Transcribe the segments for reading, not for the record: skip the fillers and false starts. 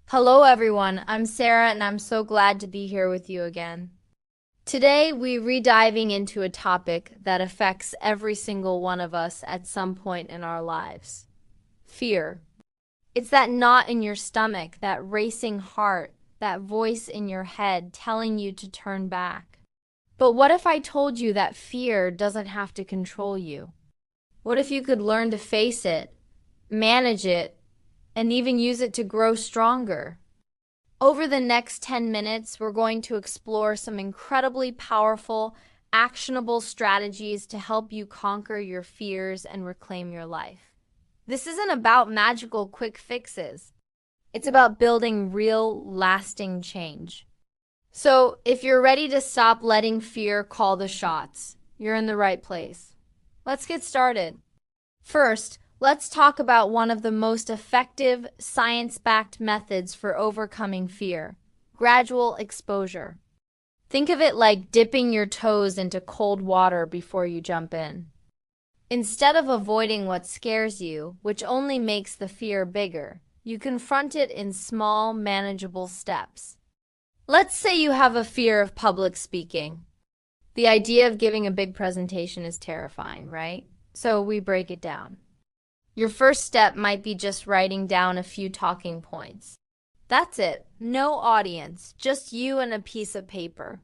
Hello, everyone. I'm Sarah, and I'm so glad to be here with you again. Today, we're re-diving into a topic that affects every single one of us at some point in our lives. Fear. It's that knot in your stomach, that racing heart, that voice in your head telling you to turn back. But what if I told you that fear doesn't have to control you? What if you could learn to face it, manage it, and even use it to grow stronger? Over the next 10 minutes, we're going to explore some incredibly powerful, actionable strategies to help you conquer your fears and reclaim your life. This isn't about magical quick fixes. It's about building real, lasting change. So, if you're ready to stop letting fear call the shots, you're in the right place. Let's get started. First, let's talk about one of the most effective, science-backed methods for overcoming fear: gradual exposure. Think of it like dipping your toes into cold water before you jump in. Instead of avoiding what scares you, which only makes the fear bigger, you confront it in small, manageable steps. Let's say you have a fear of public speaking. The idea of giving a big presentation is terrifying, right? So we break it down. Your first step might be just writing down a few talking points. That's it. No audience, just you and a piece of paper.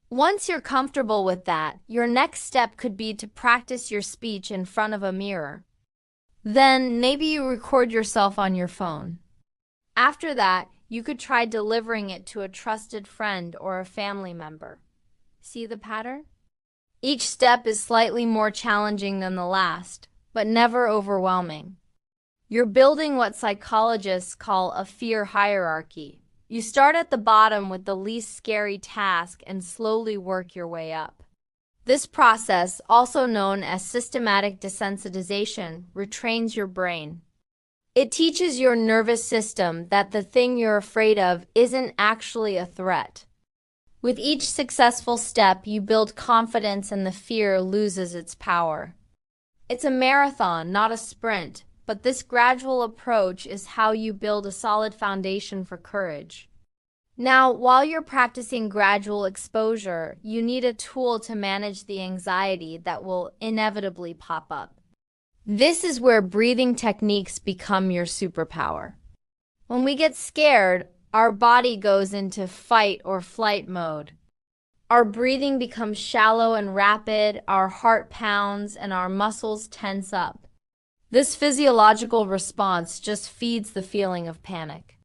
Once you're comfortable with that, your next step could be to practice your speech in front of a mirror. Then maybe you record yourself on your phone. After that, you could try delivering it to a trusted friend or a family member. See the pattern? Each step is slightly more challenging than the last, but never overwhelming. You're building what psychologists call a fear hierarchy. You start at the bottom with the least scary task and slowly work your way up. This process, also known as systematic desensitization, retrains your brain. It teaches your nervous system that the thing you're afraid of isn't actually a threat. With each successful step, you build confidence and the fear loses its power. It's a marathon, not a sprint, but this gradual approach is how you build a solid foundation for courage. Now, while you're practicing gradual exposure, you need a tool to manage the anxiety that will inevitably pop up. This is where breathing techniques become your superpower. When we get scared, our body goes into fight or flight mode. Our breathing becomes shallow and rapid, our heart pounds, and our muscles tense up. This physiological response just feeds the feeling of panic.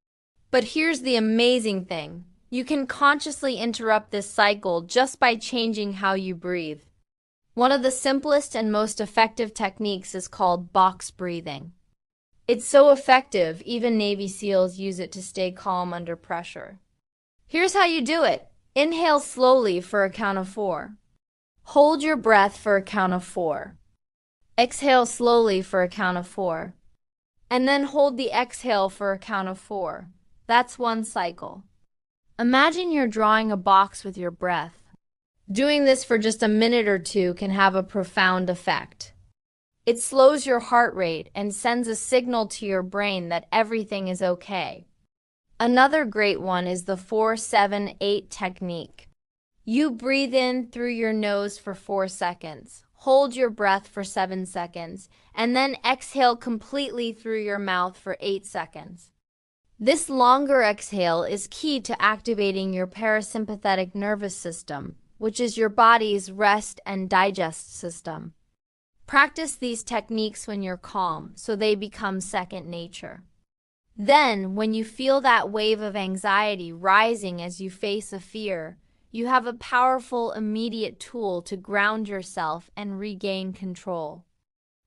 But here's the amazing thing. You can consciously interrupt this cycle just by changing how you breathe. One of the simplest and most effective techniques is called box breathing. It's so effective, even Navy SEALs use it to stay calm under pressure. Here's how you do it. Inhale slowly for a count of 4. Hold your breath for a count of 4. Exhale slowly for a count of 4. And then hold the exhale for a count of 4. That's one cycle. Imagine you're drawing a box with your breath. Doing this for just a minute or two can have a profound effect. It slows your heart rate and sends a signal to your brain that everything is okay. Another great one is the 4-7-8 technique. You breathe in through your nose for 4 seconds, hold your breath for 7 seconds, and then exhale completely through your mouth for 8 seconds. This longer exhale is key to activating your parasympathetic nervous system, which is your body's rest and digest system. Practice these techniques when you're calm, so they become second nature. Then, when you feel that wave of anxiety rising as you face a fear, you have a powerful, immediate tool to ground yourself and regain control.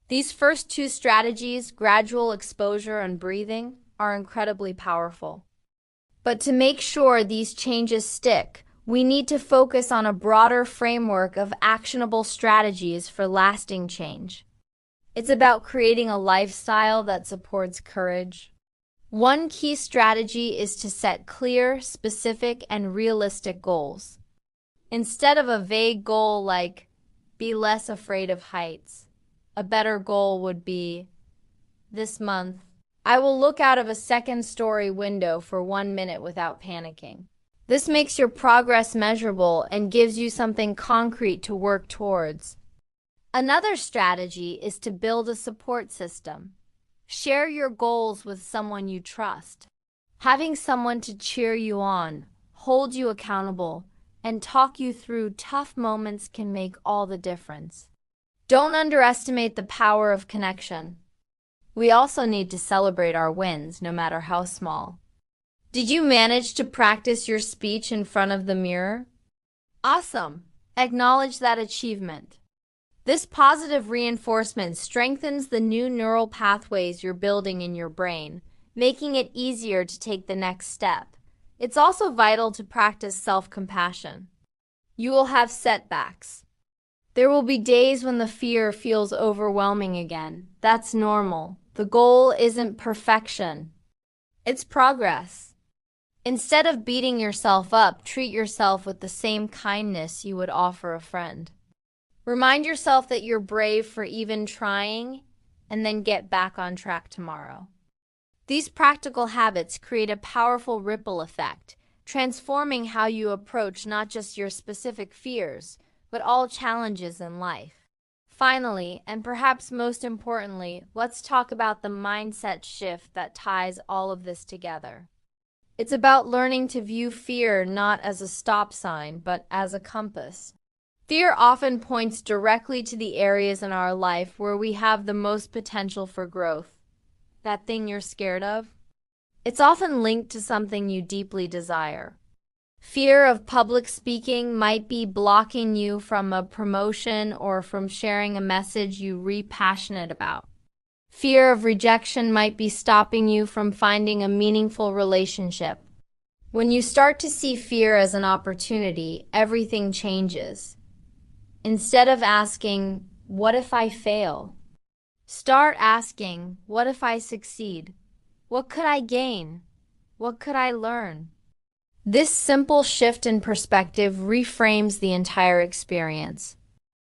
These first two strategies, gradual exposure and breathing, are incredibly powerful. But to make sure these changes stick, we need to focus on a broader framework of actionable strategies for lasting change. It's about creating a lifestyle that supports courage. One key strategy is to set clear, specific, and realistic goals. Instead of a vague goal like, be less afraid of heights, a better goal would be, this month, I will look out of a second-story window for 1 minute without panicking. This makes your progress measurable and gives you something concrete to work towards. Another strategy is to build a support system. Share your goals with someone you trust. Having someone to cheer you on, hold you accountable, and talk you through tough moments can make all the difference. Don't underestimate the power of connection. We also need to celebrate our wins, no matter how small. Did you manage to practice your speech in front of the mirror? Awesome! Acknowledge that achievement. This positive reinforcement strengthens the new neural pathways you're building in your brain, making it easier to take the next step. It's also vital to practice self-compassion. You will have setbacks. There will be days when the fear feels overwhelming again. That's normal. The goal isn't perfection. It's progress. Instead of beating yourself up, treat yourself with the same kindness you would offer a friend. Remind yourself that you're brave for even trying, and then get back on track tomorrow. These practical habits create a powerful ripple effect, transforming how you approach not just your specific fears, but all challenges in life. Finally, and perhaps most importantly, let's talk about the mindset shift that ties all of this together. It's about learning to view fear not as a stop sign, but as a compass. Fear often points directly to the areas in our life where we have the most potential for growth. That thing you're scared of? It's often linked to something you deeply desire. Fear of public speaking might be blocking you from a promotion or from sharing a message you're passionate about. Fear of rejection might be stopping you from finding a meaningful relationship. When you start to see fear as an opportunity, everything changes. Instead of asking, "What if I fail?" start asking, "What if I succeed? What could I gain? What could I learn?" This simple shift in perspective reframes the entire experience.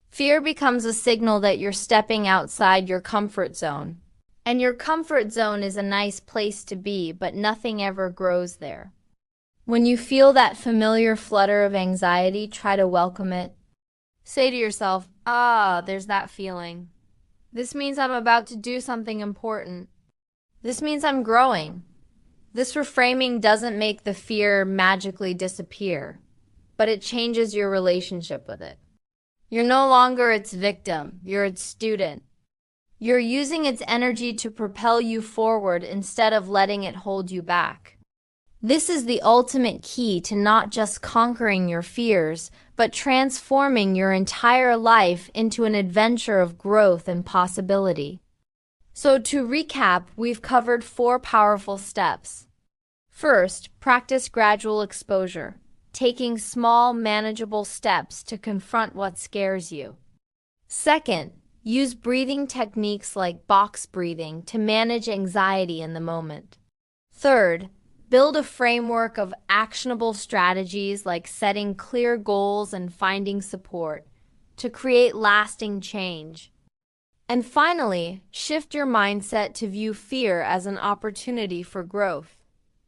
Fear becomes a signal that you're stepping outside your comfort zone. And your comfort zone is a nice place to be, but nothing ever grows there. When you feel that familiar flutter of anxiety, try to welcome it. Say to yourself, there's that feeling. This means I'm about to do something important. This means I'm growing. This reframing doesn't make the fear magically disappear, but it changes your relationship with it. You're no longer its victim, you're its student. You're using its energy to propel you forward instead of letting it hold you back. This is the ultimate key to not just conquering your fears, but transforming your entire life into an adventure of growth and possibility. So to recap, we've covered 4 powerful steps. First, practice gradual exposure, taking small, manageable steps to confront what scares you. Second, use breathing techniques like box breathing to manage anxiety in the moment. Third, build a framework of actionable strategies like setting clear goals and finding support to create lasting change. And finally, shift your mindset to view fear as an opportunity for growth.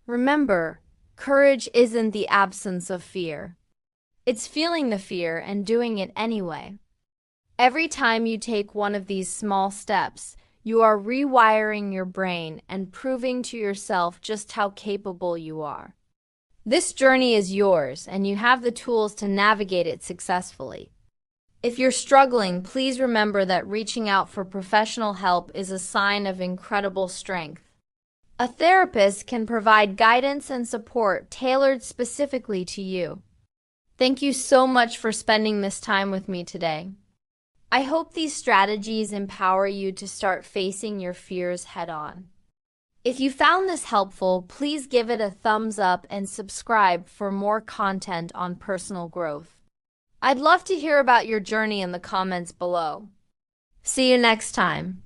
Remember, courage isn't the absence of fear. It's feeling the fear and doing it anyway. Every time you take one of these small steps, you are rewiring your brain and proving to yourself just how capable you are. This journey is yours, and you have the tools to navigate it successfully. If you're struggling, please remember that reaching out for professional help is a sign of incredible strength. A therapist can provide guidance and support tailored specifically to you. Thank you so much for spending this time with me today. I hope these strategies empower you to start facing your fears head-on. If you found this helpful, please give it a thumbs up and subscribe for more content on personal growth. I'd love to hear about your journey in the comments below. See you next time.